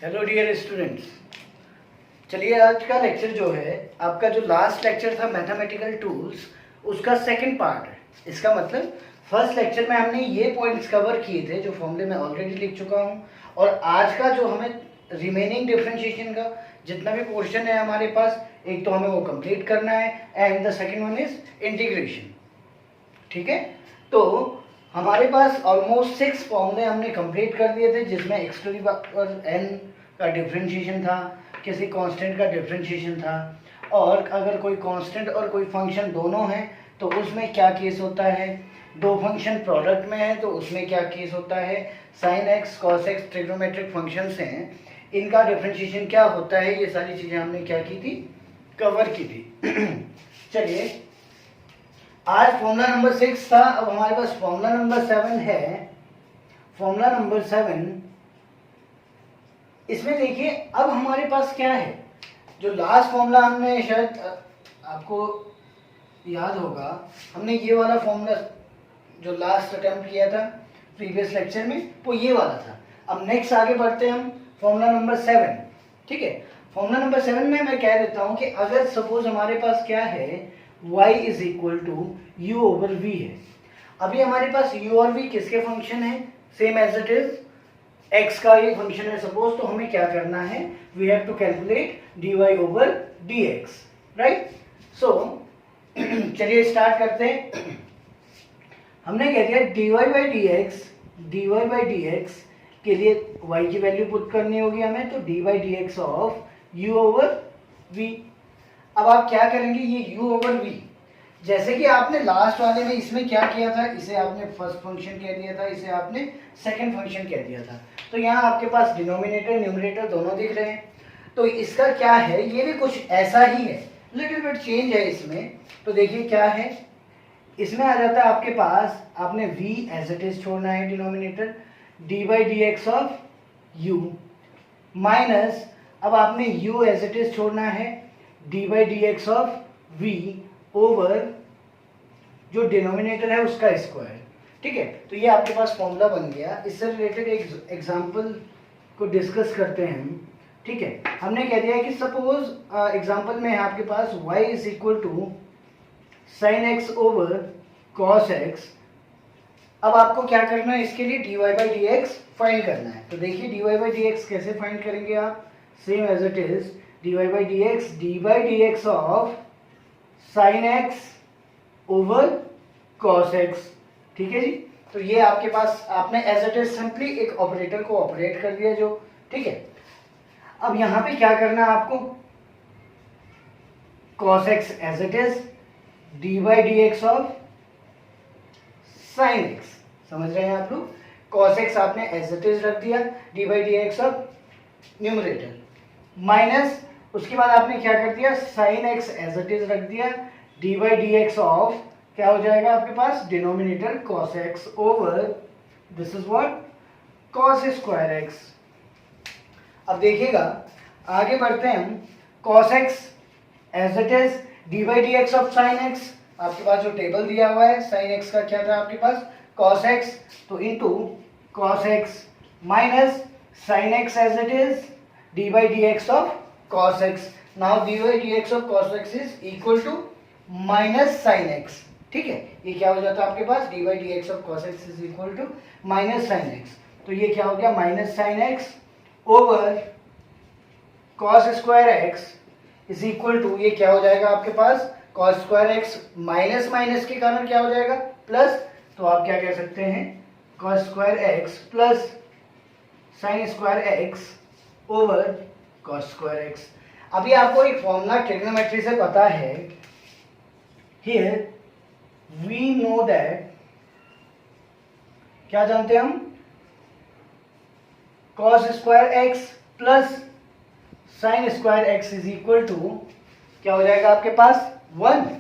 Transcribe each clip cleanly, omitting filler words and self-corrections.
Hello dear students. चलिए आज का लेक्चर जो है आपका जो लास्ट लेक्चर था मैथमेटिकल टूल्स उसका सेकंड पार्ट है। इसका मतलब फर्स्ट लेक्चर में हमने ये पॉइंट्स कवर किए थे जो फॉर्मूले में ऑलरेडी लिख चुका हूँ, और आज का जो हमें रिमेनिंग डिफरेंशिएशन का जितना भी पोर्शन है हमारे पास, एक तो हमें वो कंप्लीट करना है and the second one is integration. ठीक है, तो हमारे पास ऑलमोस्ट 6 फॉर्मूले हमने कंप्लीट कर दिए थे, जिसमें x to the power n का डिफरेंशिएशन था, किसी कांस्टेंट का डिफरेंशिएशन था, और अगर कोई कांस्टेंट और कोई फंक्शन दोनों हैं तो उसमें क्या केस होता है, दो फंक्शन प्रोडक्ट में है तो उसमें क्या केस होता है, sine x cos x trigonometric functions हैं, इनका डिफरेंशिएशन क्या होता है, ये सारी चीज़ें हमने क्या की थी, कवर की थी। चलिए आज फॉर्मूला नंबर 6 था, अब हमारे पास फॉर्मूला नंबर 7 है। फॉर्मूला नंबर 7, इसमें देखिए अब हमारे पास क्या है, जो लास्ट फॉर्मूला हमने शायद आपको याद होगा, हमने ये वाला फॉर्मूला जो लास्ट अटेम्प्ट किया था प्रीवियस लेक्चर में वो ये वाला था। अब नेक्स्ट आगे बढ़ते हैं हम फॉर्मूला नंबर 7। ठीक है, फॉर्मूला नंबर 7 में मैं कह देता हूं कि अगर सपोज हमारे पास क्या है, y is equal to u over v है। अभी हमारे पास u और v किसके फंक्शन है, same as it is x का ये फंक्शन है सपोज, तो हमें क्या करना है, we have to calculate dy over dx, right. So चलिए स्टार्ट करते हैं। हमने कह दिया dy बाई dx के लिए y की वैल्यू पुट करनी होगी हमें, तो dy dx of u over v। अब आप क्या करेंगे, ये u ओवर v, जैसे कि आपने लास्ट वाले में इसमें क्या किया था, इसे आपने फर्स्ट फंक्शन कह दिया था, इसे आपने सेकंड फंक्शन कह दिया था, तो यहाँ आपके पास डिनोमिनेटर न्यूमरेटर दोनों दिख रहे हैं। तो इसका क्या है, ये भी कुछ ऐसा ही है, लिटिल बिट चेंज है इसमें। तो देखिए क्या है, इसमें आ जाता है आपके पास, आपने v एज इट इज छोड़ना है denominator, dy dx of u minus, अब आपने u एज इट इज छोड़ना है, dy dx of v over जो डिनोमिनेटर है उसका स्क्वायर। ठीक है, तो ये आपके पास फॉर्मूला बन गया। इससे रिलेटेड एक एग्जांपल को डिस्कस करते हैं हम। ठीक है, हमने कह दिया कि सपोज एग्जांपल में है आपके पास y is equal to sine x over cos x. अब आपको क्या करना है, इसके लिए dy बाई dx फाइंड करना है। तो देखिए dy बाई dx कैसे फाइंड करेंगे आप, same as it is dy by dx, dy by dx of sine x over cos x. ठीक है जी, तो ये आपके पास आपने एज इट इज सिंपली एक ऑपरेटर को ऑपरेट कर दिया जो। ठीक है, अब यहां पे क्या करना है आपको, cos x as it is, d by d x of sine x. समझ रहे हैं आप लोग, कॉस एक्स आपने एज इट इज रख दिया, d by d x of numerator, minus उसके बाद आपने क्या कर दिया, sine x as it is रख दिया, d by d x of क्या हो जाएगा आपके पास, denominator cos x over this is what, cos square x. अब देखिएगा आगे बढ़ते हैं हम, cos x as it is, d by d x of sine x, आपके पास जो टेबल दिया हुआ है साइन एक्स का क्या था आपके पास, कॉस एक्स, तो into cos x minus sine x as it is, d by d x of cos x. Now dy dx of cos x is equal to minus sin x. ठीक है, ये क्या हो जाता है आपके पास, dy dx of cos x is equal to minus sin x. तो ये क्या हो गया, minus sin x over cos square x is equal to, ये क्या हो जाएगा आपके पास, cos square x minus minus के कारण क्या हो जाएगा प्लस, तो आप क्या कह सकते हैं, cos square x plus sin square x over cos square x। अभी आपको एक फॉर्मूला ट्रिग्नोमेट्री से पता है, here we know that, क्या जानते हैं हम, cos square x plus sin square x is equal to क्या हो जाएगा आपके पास 1।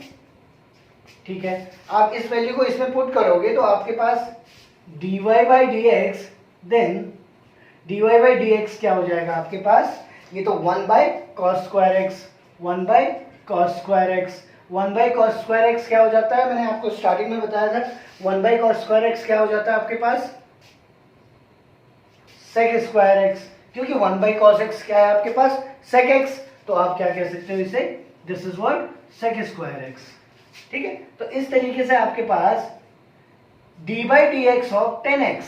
ठीक है, आप इस वैल्यू को इसमें पुट करोगे तो आपके पास dy by d x, then dy by d x क्या हो जाएगा आपके पास, ये तो 1 by cos square x, 1 by cos square x, 1 by cos square x क्या हो जाता है, मैंने आपको स्टार्टिंग में बताया था, 1 बाई कॉस स्क्वायर एक्स क्या हो जाता है आपके पास, सेक स्क्वायर एक्स। क्योंकि 1 बाई कॉस एक्स क्या है आपके पास, सेक एक्स, तो आप क्या कह सकते हो इसे, this is what, sec square x. ठीक है, तो इस तरीके से आपके पास d by d x of 10x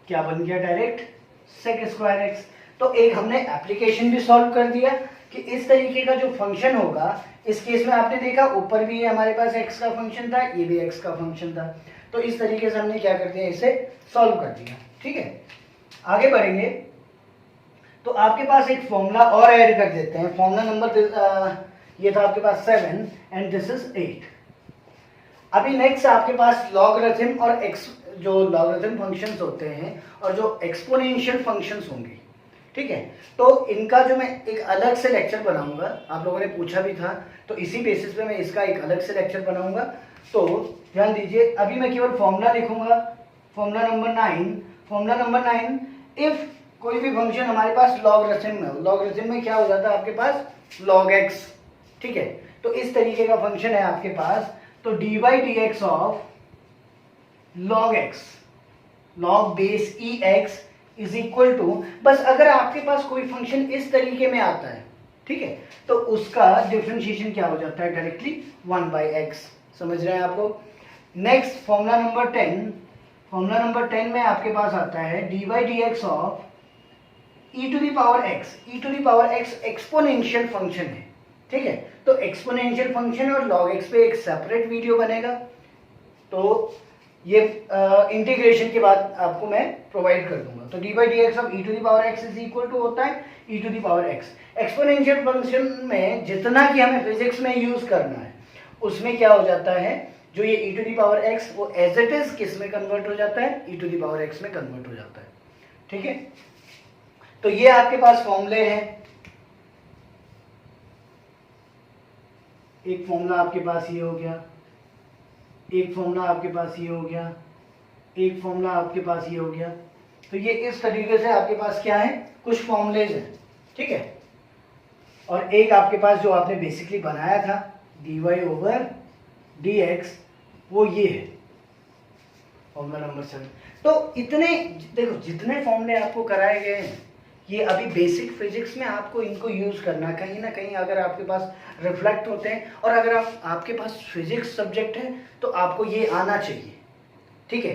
क्या बन गया, डायरेक्ट सेक स्क्वायर एक्स। तो एक हमने एप्लीकेशन भी सॉल्व कर दिया कि इस तरीके का जो फंक्शन होगा, इस केस में आपने देखा ऊपर भी हमारे पास x का फंक्शन था, ये भी x का फंक्शन था, तो इस तरीके से हमने क्या कर दिया, इसे सॉल्व कर दिया। ठीक है, आगे बढ़ेंगे तो आपके पास एक फॉर्मूला और ऐड कर देते हैं। फॉर्मूला नंबर ये था आपके पास 7 एंड दिस इज 8। अभी नेक्स्ट आपके पास लॉगरिथम और जो लॉगरिथम फंक्शंस होते हैं और जो एक्सपोनेंशियल फंक्शंस होंगे, ठीक है, तो इनका जो मैं एक अलग से लेक्चर बनाऊंगा, आप लोगों ने पूछा भी था, तो इसी बेसिस पे मैं इसका एक अलग से लेक्चर बनाऊंगा। तो ध्यान दीजिए, अभी मैं केवल फॉर्मूला लिखूंगा, formula number 9। Formula number 9, if कोई भी फंक्शन हमारे पास लॉगरिथम में हो, लॉगरिथम में क्या हो जाता है आपके पास, लॉग एक्स। ठीक है, तो इस तरीके का फंक्शन है आपके पास, तो d by d x of log x, log base e x is equal to, बस अगर आपके पास कोई फंक्शन इस तरीके में आता है, ठीक है, तो उसका डिफरेंशिएशन क्या हो जाता है, डायरेक्टली 1 बाई एक्स। समझ रहे हैं आपको। Next formula number 10, formula number 10 में आपके पास आता है d by d x of e to the power x. E to the power x exponential function है, ठीक है, तो एक्सपोनेंशियल फंक्शन और लॉग एक्स पे एक सेपरेट वीडियो बनेगा, तो ये इंटीग्रेशन के बाद आपको मैं प्रोवाइड कर दूंगा। तो d by d x of e to the power x is equal to होता है e to the power x. Exponential function में जितना कि हमें फिजिक्स में यूज करना है, उसमें क्या हो जाता है, जो ये ई टू दी पावर एक्स वो एज इट इज किस में कन्वर्ट हो जाता है, e to the power x में कन्वर्ट हो जाता है। ठीक है, तो ये आपके पास फॉर्मूले हैं। एक फॉर्मूला आपके पास ये हो गया, एक फॉर्मूला आपके पास ये हो गया, एक फॉर्मूला आपके पास ये हो गया। तो ये इस तरीके से आपके पास क्या है, कुछ फॉर्मूलेज हैं। ठीक है, और एक आपके पास जो आपने बेसिकली बनाया था d y over d x, वो ये है फॉर्मूला नंबर 7। तो इतने देखो, जितने फॉर्मूले आपको कराए गए हैं, ये अभी बेसिक फिजिक्स में आपको इनको यूज करना, कहीं ना कहीं अगर आपके पास रिफ्लेक्ट होते हैं, और अगर आपके पास फिजिक्स सब्जेक्ट है तो आपको ये आना चाहिए। ठीक है,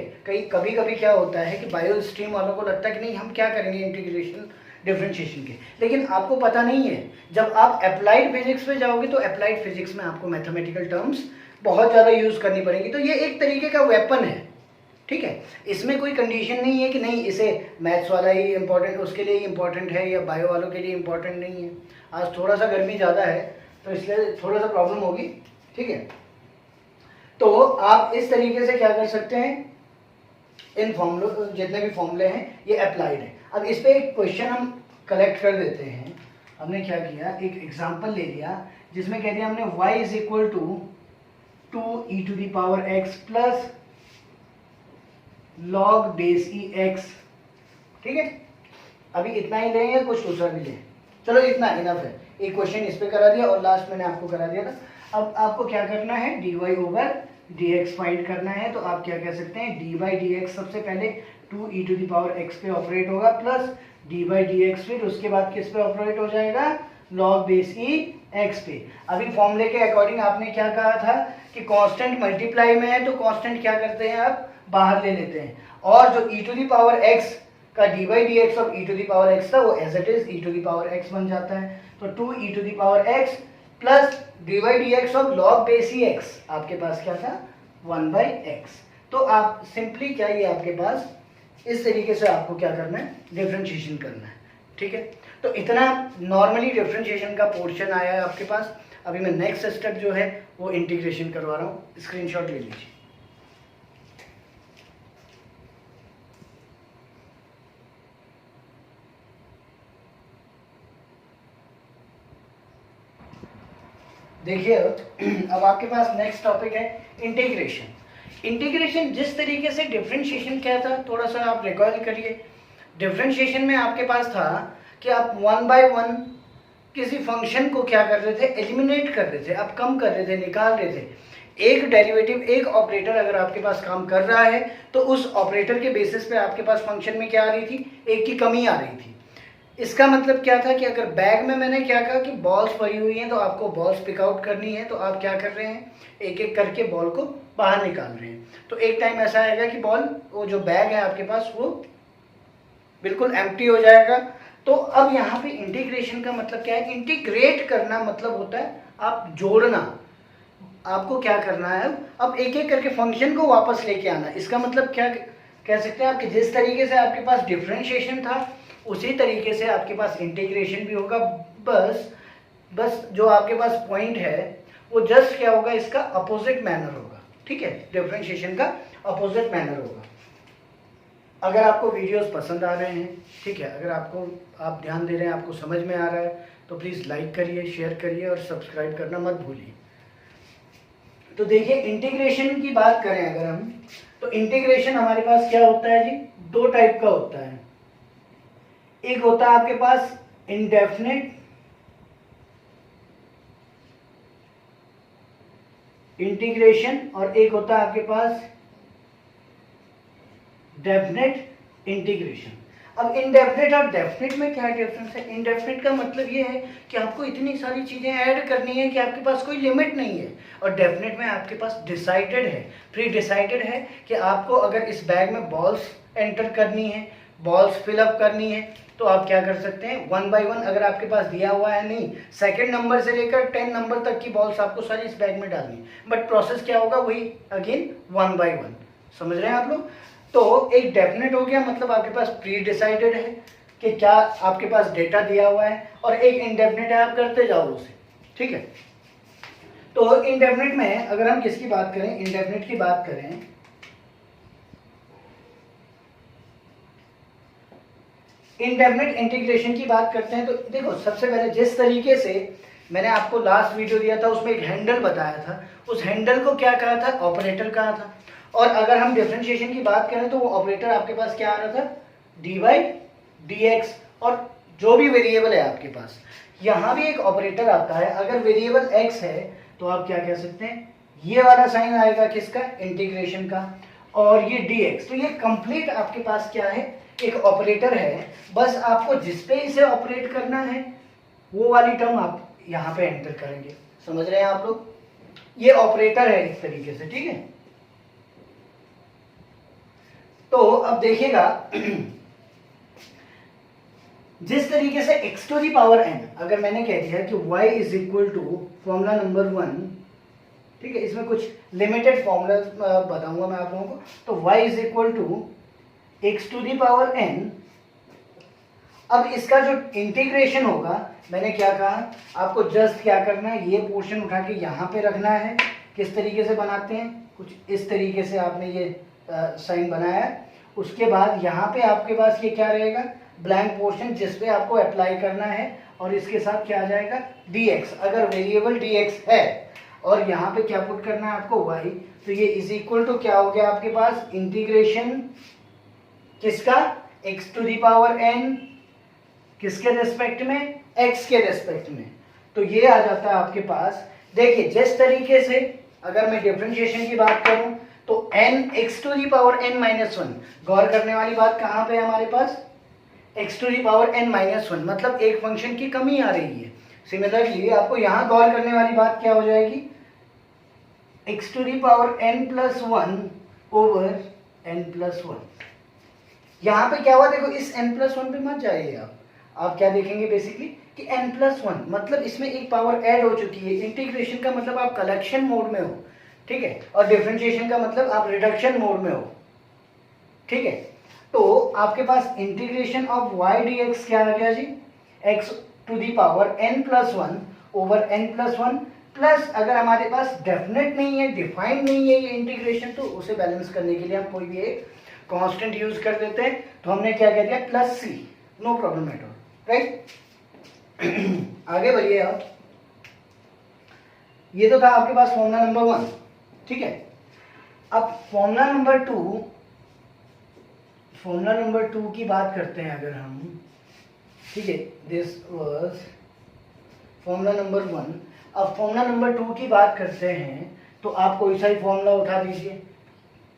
कभी कभी क्या होता है कि बायो स्ट्रीम वालों को लगता है कि नहीं हम क्या करेंगे इंटीग्रेशन डिफरेंशिएशन के, लेकिन आपको पता नहीं है, जब आप अप्लाइड फिजिक्स में जाओगे तो अप्लाइड फिजिक्स में आपको मैथमेटिकल टर्म्स बहुत ज़्यादा यूज करनी पड़ेगी। तो ये एक तरीके का वेपन है। ठीक है, इसमें कोई कंडीशन नहीं है कि नहीं इसे मैथ्स वाला ही इम्पोर्टेंट, उसके लिए ही इम्पोर्टेंट है, या बायो वालों के लिए इम्पोर्टेंट नहीं है। आज थोड़ा सा गर्मी ज़्यादा है तो इसलिए थोड़ा सा प्रॉब्लम होगी। ठीक है, तो आप इस तरीके से क्या कर सकते हैं, इन फॉर्मूले जितने भी फॉर्मूले हैं ये अप्लाइड है। अब इस पर एक क्वेश्चन हम कलेक्ट कर देते हैं। हमने क्या किया, एक एग्जाम्पल ले लिया जिसमें कह दिया हमने y is equal to 2 e to the power x plus log base e x. ठीक है, अभी इतना ही लेंगे, कुछ दूसरा भी लें, चलो इतना इनफ है। एक क्वेश्चन इस पे करा दिया और लास्ट मैंने आपको करा दिया था। अब आपको क्या करना है, d y over d x find करना है। तो आप क्या कह सकते हैं, डी बाई डी एक्स सबसे पहले 2 e to the power x पे ऑपरेट होगा, plus d by d x, फिर उसके बाद किस पे ऑपरेट हो जाएगा, लॉग बेस ई एक्स पे। अभी फॉर्मूले के अकॉर्डिंग आपने क्या कहा था कि कांस्टेंट मल्टीप्लाई में है तो कांस्टेंट क्या करते हैं आप बाहर ले लेते हैं, और जो e to the power x का d by d x of e to the power x था वो as it is e to the power x बन जाता है। तो 2 e to the power x plus d by d x of log base e x, आपके पास क्या था 1 बाई एक्स। तो आप सिंपली क्या, ये आपके पास इस तरीके से आपको क्या करना है, डिफरेंशिएशन करना है। ठीक है, तो इतना नॉर्मली डिफरेंशिएशन का पोर्शन आया है आपके पास। अभी मैं नेक्स्ट स्टेप जो है वो इंटीग्रेशन करवा रहा हूँ, स्क्रीनशॉट ले लीजिए। देखिए अब आपके पास नेक्स्ट टॉपिक है इंटीग्रेशन। इंटीग्रेशन जिस तरीके से डिफरेंशिएशन क्या था, थोड़ा सा आप रिकॉल करिए। डिफरेंशिएशन में आपके पास था कि आप 1 बाय 1 किसी फंक्शन को क्या कर रहे थे, एलिमिनेट कर रहे थे, आप कम कर रहे थे, निकाल रहे थे। एक डेरिवेटिव, एक ऑपरेटर अगर आपके पास काम कर रहा है तो उस ऑपरेटर के बेसिस पे आपके पास फंक्शन में क्या आ रही थी, एक की कमी आ रही थी। इसका मतलब क्या था कि अगर बैग में मैंने क्या कहा कि बॉल्स पड़ी हुई हैं तो आपको बॉल्स पिक आउट करनी है, तो आप क्या कर रहे हैं, एक एक करके बॉल को बाहर निकाल रहे हैं। तो एक टाइम ऐसा आएगा कि बॉल, वो जो बैग है आपके पास वो बिल्कुल एम्प्टी हो जाएगा। तो अब यहाँ पे इंटीग्रेशन का मतलब क्या है, इंटीग्रेट करना मतलब होता है आप जोड़ना। आपको क्या करना है, अब एक एक करके फंक्शन को वापस लेके आना। इसका मतलब क्या कह सकते हैं आप कि जिस तरीके से आपके पास डिफरेंशिएशन था उसी तरीके से आपके पास इंटीग्रेशन भी होगा। बस जो आपके पास पॉइंट है वो जस्ट क्या होगा, इसका अपोजिट मैनर होगा। ठीक है, डिफरेंशिएशन का अपोजिट मैनर होगा। अगर आपको वीडियोस पसंद आ रहे हैं, ठीक है, अगर आप ध्यान दे रहे हैं, आपको समझ में आ रहा है, तो प्लीज़ लाइक करिए, शेयर करिए और सब्सक्राइब करना मत भूलिए। तो देखिए, इंटीग्रेशन की बात करें अगर हम, तो इंटीग्रेशन हमारे पास क्या होता है जी, दो टाइप का होता है। एक होता है आपके पास इंडेफिनिट इंटीग्रेशन और एक होता है आपके पास डेफिनेट इंटीग्रेशन। अब इनडेफिनेट और डेफिनेट में क्या डिफरेंस है? इनडेफिनेट का मतलब ये है कि आपको इतनी सारी चीज़ें ऐड करनी है कि आपके पास कोई लिमिट नहीं है, और डेफिनेट में आपके पास डिसाइडेड है, प्री डिसाइडेड है कि आपको अगर इस बैग में बॉल्स एंटर करनी है, बॉल्स फिलअप करनी है, तो आप क्या कर सकते हैं, 1 बाय 1 अगर आपके पास दिया हुआ है, नहीं, सेकंड नंबर से लेकर 10 नंबर तक की बॉल्स आपको सारी इस बैग में डालनी है, बट प्रोसेस क्या होगा, वही अगेन 1 बाय 1। समझ रहे हैं आप लोग? तो एक डेफिनेट हो गया, मतलब आपके पास प्री डिसाइडेड है कि क्या आपके पास डेटा दिया हुआ है, और एक इनडेफिनेट है, आप करते जाओ उसे। ठीक है, तो इनडेफिनेट में अगर हम किसकी बात करें, इनडेफिनेट की बात करें, इनडेफिनेट इंटीग्रेशन की बात करते हैं, तो देखो सबसे पहले जिस तरीके से मैंने आपको लास्ट वीडियो दिया था उसमें एक हैंडल बताया था, उस हैंडल को क्या कहा था, ऑपरेटर कहा था। और अगर हम डिफरेंशिएशन की बात करें तो वो ऑपरेटर आपके पास क्या आ रहा था, डी वाई डी एक्स, और जो भी वेरिएबल है आपके पास, यहाँ भी एक ऑपरेटर आता है। अगर वेरिएबल एक्स है तो आप क्या कह सकते हैं, ये वाला साइन आएगा किसका, इंटीग्रेशन का, और ये डी एक्स। तो ये कंप्लीट आपके पास क्या है, एक ऑपरेटर है। बस आपको जिस पे इसे ऑपरेट करना है वो वाली टर्म आप यहाँ पे एंटर करेंगे। समझ रहे हैं आप लोग? ये ऑपरेटर है इस तरीके से। ठीक है, तो अब देखिएगा जिस तरीके से x to the power n, अगर मैंने कह दिया कि y is equal to formula number 1, ठीक है, इसमें कुछ लिमिटेड फॉर्मूला बताऊंगा मैं आप लोगों को, तो y is equal to x to the power n। अब इसका जो इंटीग्रेशन होगा, मैंने क्या कहा, आपको जस्ट क्या करना है, ये पोर्शन उठा के यहाँ पे रखना है। किस तरीके से बनाते हैं, कुछ इस तरीके से आपने ये साइन बनाया। उसके बाद यहाँ पे आपके पास ये क्या रहेगा, ब्लैंक पोर्शन, जिस पे आपको अप्लाई करना है, और इसके साथ क्या आ जाएगा, dx। अगर वेरिएबल dx है और यहाँ पे क्या पुट करना है आपको, y, तो ये इज इक्वल टू क्या हो गया आपके पास, इंटीग्रेशन किसका, x to the power n, किसके रेस्पेक्ट में, x के रेस्पेक्ट में। तो ये आ जाता है आपके पास। देखिए जिस तरीके से अगर मैं डिफरेंशिएशन की बात करूं तो n x to the power n minus 1, गौर करने वाली बात कहाँ पे है हमारे पास, x to the power n minus 1, मतलब एक फंक्शन की कमी आ रही है। सिमिलरली आपको यहाँ गौर करने वाली बात क्या हो जाएगी, x to the power n plus 1 over n plus 1। यहाँ पे क्या हुआ, देखो इस n प्लस 1 पे मत जाइए आप क्या देखेंगे बेसिकली कि n प्लस 1, मतलब इसमें एक पावर ऐड हो चुकी है। इंटीग्रेशन का मतलब आप कलेक्शन मोड में हो, ठीक है, और डिफरेंशिएशन का मतलब आप रिडक्शन मोड में हो। ठीक है, तो आपके पास इंटीग्रेशन ऑफ y dx क्या आ गया जी, x to the power n plus 1 over n plus 1, plus अगर हमारे पास डेफिनेट नहीं है, डिफाइंड नहीं है ये इंटीग्रेशन, तो उसे बैलेंस करने के लिए हम कोई भी एक कांस्टेंट यूज कर देते हैं। तो हमने क्या कह दिया, plus c, no problem at all, right. आगे बढ़िए आप, ये तो था आपके पास फॉर्मूला नंबर 1, ठीक है। अब फॉर्मूला नंबर 2 की बात करते हैं अगर हम, ठीक है, दिस वाज फॉर्मूला नंबर 1। अब फॉर्मूला नंबर 2 की बात करते हैं तो आप कोई सा ही फॉर्मूला उठा दीजिए।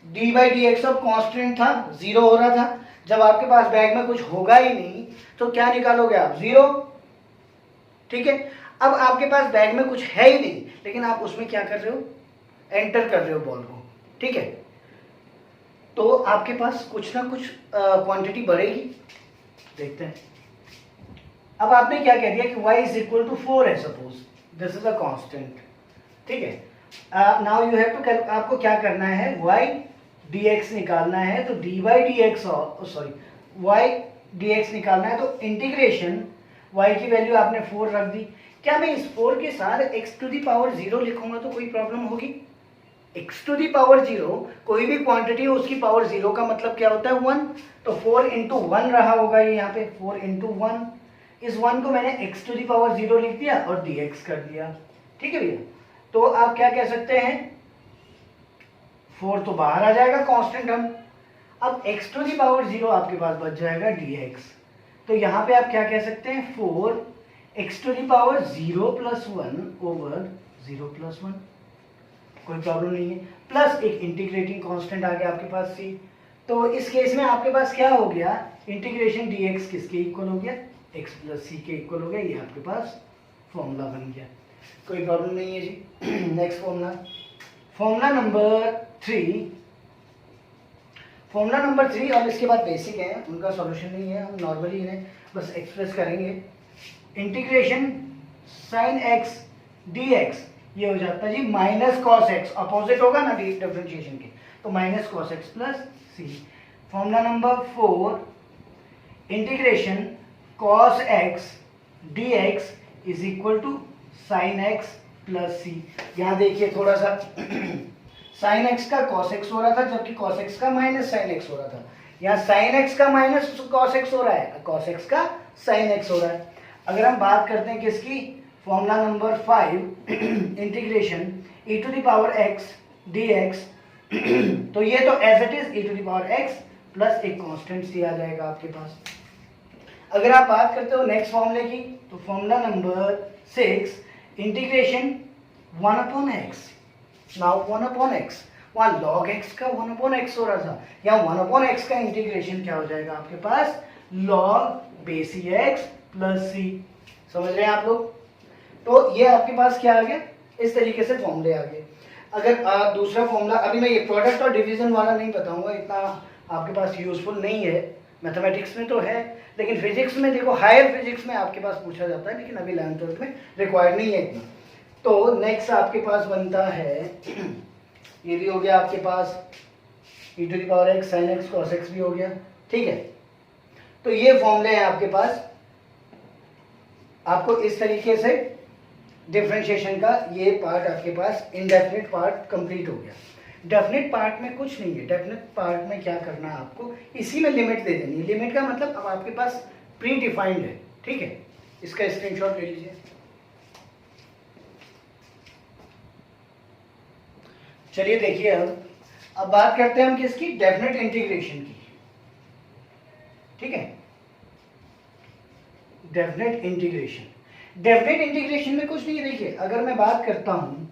डी बाई डी एक्स अब कॉन्स्टेंट था, जीरो हो रहा था। जब आपके पास बैग में कुछ होगा ही नहीं तो क्या निकालोगे आप, जीरो। ठीक है, अब आपके पास बैग में कुछ है ही नहीं, लेकिन आप उसमें क्या कर रहे हो, एंटर कर रहे हो बॉल को। ठीक है, तो आपके पास कुछ ना कुछ क्वांटिटी बढ़ेगी। देखते हैं। अब आपने क्या कह दिया कि y इज इक्वल टू 4 है, suppose this is a constant. ठीक है, नाउ यू हैव टू, आपको क्या करना है, y dx निकालना है। तो dy dx, sorry y dx निकालना है, तो इंटीग्रेशन y की वैल्यू आपने 4 रख दी। क्या मैं इस 4 के साथ x टू दी पावर 0 लिखूंगा तो कोई प्रॉब्लम होगी? x टू दी पावर 0 कोई भी क्वांटिटी हो उसकी पावर 0 का मतलब क्या होता है, 1। तो 4 इंटू 1 रहा होगा ये यहाँ पे, 4 इंटू 1। इस 1 को मैंने x टू दी पावर 0 लिख दिया और dx कर दिया। ठीक है भैया, तो आप क्या कह सकते हैं, 4 तो बाहर आ जाएगा कांस्टेंट हम। अब x टू दी पावर 0 आपके पास बच जाएगा dx। तो यहाँ पे आप क्या कह सकते हैं, 4 x to the power 0 plus 1 over 0 plus 1, कोई प्रॉब्लम नहीं है। प्लस एक इंटीग्रेटिंग कांस्टेंट आ गया आपके पास c। तो इस केस में आपके पास क्या हो गया, इंटीग्रेशन dx किसके इक्वल हो गया, x प्लस c के इक्वल हो गया। ये आपके पास फॉर्मूला बन गया, कोई प्रॉब्लम नहीं है जी। Next formula, formula number 3। Formula number 3 और इसके बाद बेसिक है, उनका सॉल्यूशन नहीं है, हम नॉर्मली इन्हें बस एक्सप्रेस करेंगे। इंटीग्रेशन साइन x dx ये हो जाता है जी माइनस कॉस एक्स, अपोजिट होगा ना डिफरेंशिएशन के, तो minus cos x plus c. Formula number 4, integration cos x dx is equal to sine x plus c. यहाँ देखिए थोड़ा सा साइन एक्स का कॉस एक्स हो रहा था, जबकि कॉस एक्स का माइनस साइन एक्स हो रहा था। यहाँ साइन एक्स का माइनस कॉस एक्स हो रहा है, कॉस एक्स का साइन एक्स हो रहा है। अगर हम बात करते हैं किसकी, formula number 5, integration e to the power x dx, तो ये तो as it is e to the power x plus एक कांस्टेंट सी आ जाएगा आपके पास। अगर आप बात करते हो नेक्स्ट फॉर्मूले की, तो formula number 6, integration 1 upon x. Now 1 upon x, वहाँ log x का 1 अपॉन एक्स हो रहा था, यहाँ 1 अपॉन एक्स का इंटीग्रेशन क्या हो जाएगा आपके पास, log बेस x प्लस सी। समझ रहे हैं आप लोग? तो ये आपके पास क्या आ गया, इस तरीके से फॉर्मूले आ गए। अगर दूसरा फॉर्मूला, अभी मैं ये प्रोडक्ट और डिवीजन वाला नहीं बताऊंगा, इतना आपके पास यूजफुल नहीं है। मैथमेटिक्स में तो है, लेकिन फिजिक्स में देखो, हायर फिजिक्स में आपके पास पूछा जाता है, लेकिन अभी 11th 12th में रिक्वायर्ड नहीं है इतना। तो नेक्स्ट आपके पास बनता है, ये भी हो गया आपके पास e to the power x sin x cos x भी हो गया। ठीक है, तो ये फॉर्मूले हैं आपके पास। आपको इस तरीके से डिफरेंशिएशन का ये पार्ट आपके पास, इनडेफिनिट पार्ट कंप्लीट हो गया। डेफिनिट पार्ट में कुछ नहीं है, डेफिनिट पार्ट में क्या करना है आपको, इसी में लिमिट दे देनी है। लिमिट का मतलब अब आपके पास प्री डिफाइंड है। ठीक है, इसका स्क्रीनशॉट ले लीजिए। चलिए देखिए, अब बात करते हैं हम किसकी, डेफिनेट इंटीग्रेशन की। ठीक है, डेफिनेट इंटीग्रेशन। डेफिनेट इंटीग्रेशन में कुछ नहीं है। देखिए, अगर मैं बात करता हूं,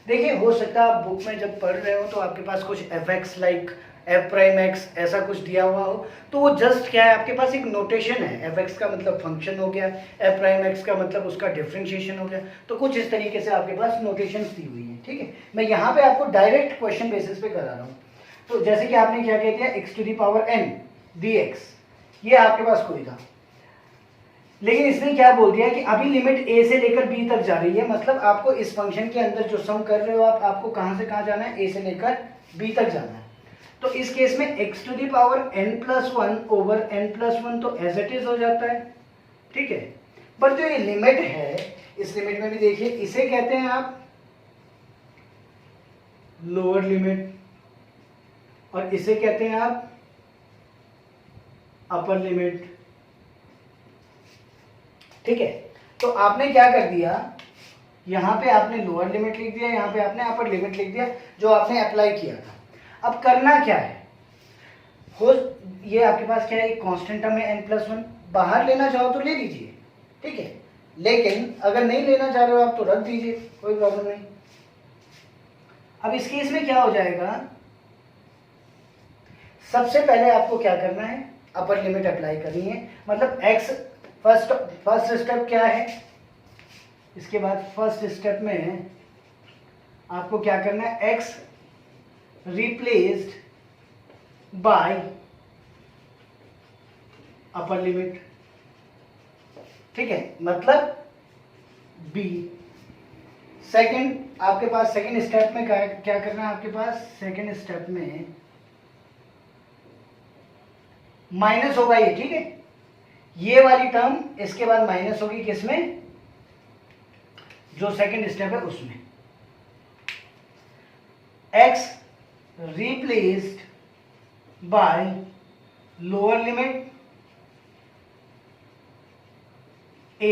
देखिए हो सकता है आप बुक में जब पढ़ रहे हो तो आपके पास कुछ F x like F prime x ऐसा कुछ दिया हुआ हो, तो वो जस्ट क्या है, आपके पास एक नोटेशन है। एफ एक्स का मतलब फंक्शन हो गया, एफ प्राइम एक्स का मतलब उसका डिफरेंशिएशन हो गया। तो कुछ इस तरीके से आपके पास नोटेशन दी हुई है। ठीक है, मैं यहाँ पे आपको डायरेक्ट क्वेश्चन बेसिस पे करा रहा हूँ। तो जैसे कि आपने क्या कह दिया, x to the power n d x, ये आपके पास कोई था, लेकिन इसने क्या बोल दिया कि अभी लिमिट a से लेकर b तक जा रही है। मतलब आपको इस फंक्शन के अंदर जो सम कर रहे हो आपको कहां से कहां जाना है, a से लेकर b तक जाना है। तो इस केस में x to the power n plus 1 over n plus 1 तो एज इट इज हो जाता है। ठीक है, पर जो ये लिमिट है, इस लिमिट में भी देखिए, इसे कहते हैं आप लोअर लिमिट और इसे कहते हैं आप अपर लिमिट। ठीक है, तो आपने क्या कर दिया, यहाँ पे आपने लोअर लिमिट लिख दिया, यहाँ पे आपने अपर लिमिट लिख दिया, जो आपने अप्लाई किया था। अब करना क्या है, हो ये आपके पास क्या है, एक कांस्टेंट टर्म है n+1, बाहर लेना चाहो तो ले लीजिए। ठीक है, लेकिन अगर नहीं लेना चाह रहे हो आप तो रख दीजिए, कोई प्रॉब्लम नहीं। अब इस केस में क्या हो जाएगा, सबसे पहले आपको क्या करना है, अपर लिमिट अप्लाई करनी है। मतलब x फर्स्ट स्टेप क्या है, इसके बाद फर्स्ट स्टेप में आपको क्या करना है, x replaced by upper limit, ठीक है, मतलब b। सेकंड आपके पास सेकंड स्टेप में क्या करना है, आपके पास सेकंड स्टेप में माइनस होगा ये, ठीक है, ये वाली टर्म इसके बाद माइनस होगी, किसमें, जो सेकंड स्टेप है उसमें। x replaced by lower limit a।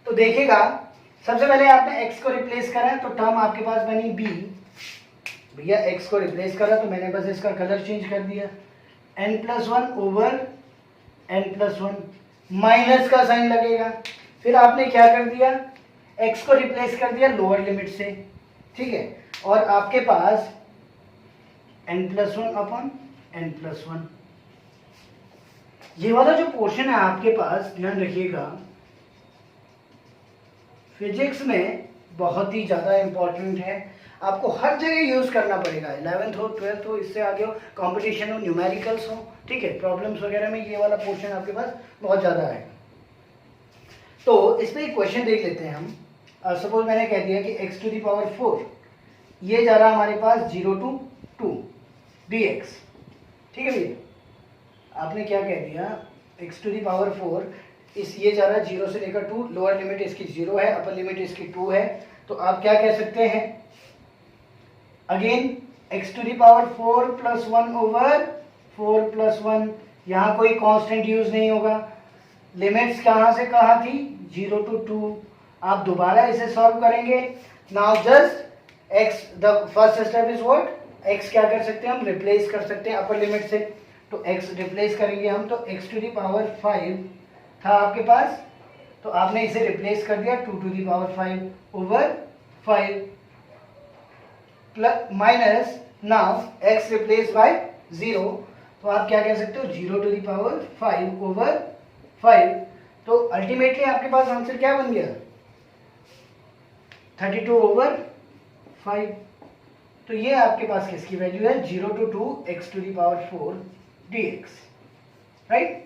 तो देखिएगा सबसे पहले आपने x को रिप्लेस करा है तो टर्म आपके पास बनी b। भैया x को रिप्लेस करा तो मैंने बस इसका कलर चेंज कर दिया, n+1 ओवर n+1, माइनस का साइन लगेगा। फिर आपने क्या कर दिया, x को रिप्लेस कर दिया लोअर लिमिट से, ठीक है, और आपके पास n+1 अपॉन n+1। ये वाला जो पोर्शन है आपके पास, ध्यान रखिएगा, फिजिक्स में बहुत ही ज़्यादा इंपॉर्टेंट है, आपको हर जगह यूज़ करना पड़ेगा, 11th हो 12th हो, इससे आगे हो, कंपटीशन हो, न्यूमेरिकल्स हो, ठीक है, प्रॉब्लम्स वगैरह में ये वाला पोर्शन आपके पास बहुत ज़्यादा है। तो इसमें एक क्वेश्चन देख लेते हैं हम। सपोज मैंने कह दिया कि x⁴ ये जा रहा हमारे पास 0 to 2 dx, ठीक है भैया, आपने क्या कह दिया, x⁴ इस ये जा रहा है 0 से लेकर 2, लोअर लिमिट इसकी 0 है, अपर लिमिट इसकी 2 है, तो आप क्या कह सकते हैं, अगेन x⁴ +1 ओवर 4+1, यहाँ कोई कांस्टेंट यूज नहीं होगा, लिमिट्स कहाँ से कहाँ थी, 0 to 2। आप दोबारा इसे सॉल्व करेंगे, now just x, the first step is what, x क्या कर सकते हैं हम, रिप्लेस कर सकते हैं अपर लिमिट से, तो x रिप्लेस करेंगे हम, तो x⁵ था आपके पास, तो आपने इसे रिप्लेस कर दिया 2⁵ over 5 plus minus, now x replace by 0, तो आप क्या कह सकते हो, 0⁵ ओवर 5। तो अल्टीमेटली आपके पास आंसर क्या बन गया, 32 ओवर 5। तो ये आपके पास किसकी वैल्यू है, 0 to 2 x⁴ dx, राइट।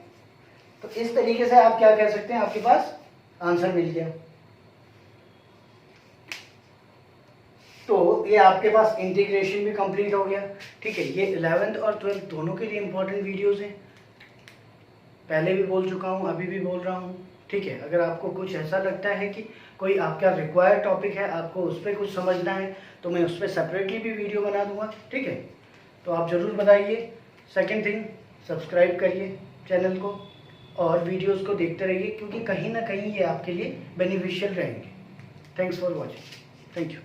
तो इस तरीके से आप क्या कह सकते हैं, आपके पास आंसर मिल गया। तो ये आपके पास इंटीग्रेशन भी कंप्लीट हो गया, ठीक है। ये 11th और 12th दोनों के लिए इंपॉर्टेंट वीडियोस हैं, पहले भी बोल चुका हूँ, अभी भी बोल रहा हूँ, ठीक है। अगर आपको कुछ ऐसा लगता है कि कोई आपका रिक्वायर्ड टॉपिक है, आपको उस पर कुछ समझना है, तो मैं उस पर सेपरेटली भी वीडियो बना दूंगा, ठीक है। तो आप ज़रूर बताइए। सेकंड थिंग, सब्सक्राइब करिए चैनल को और वीडियोस को देखते रहिए, क्योंकि कहीं ना कहीं ये आपके लिए बेनिफिशियल रहेंगे। Thanks for watching, thank you.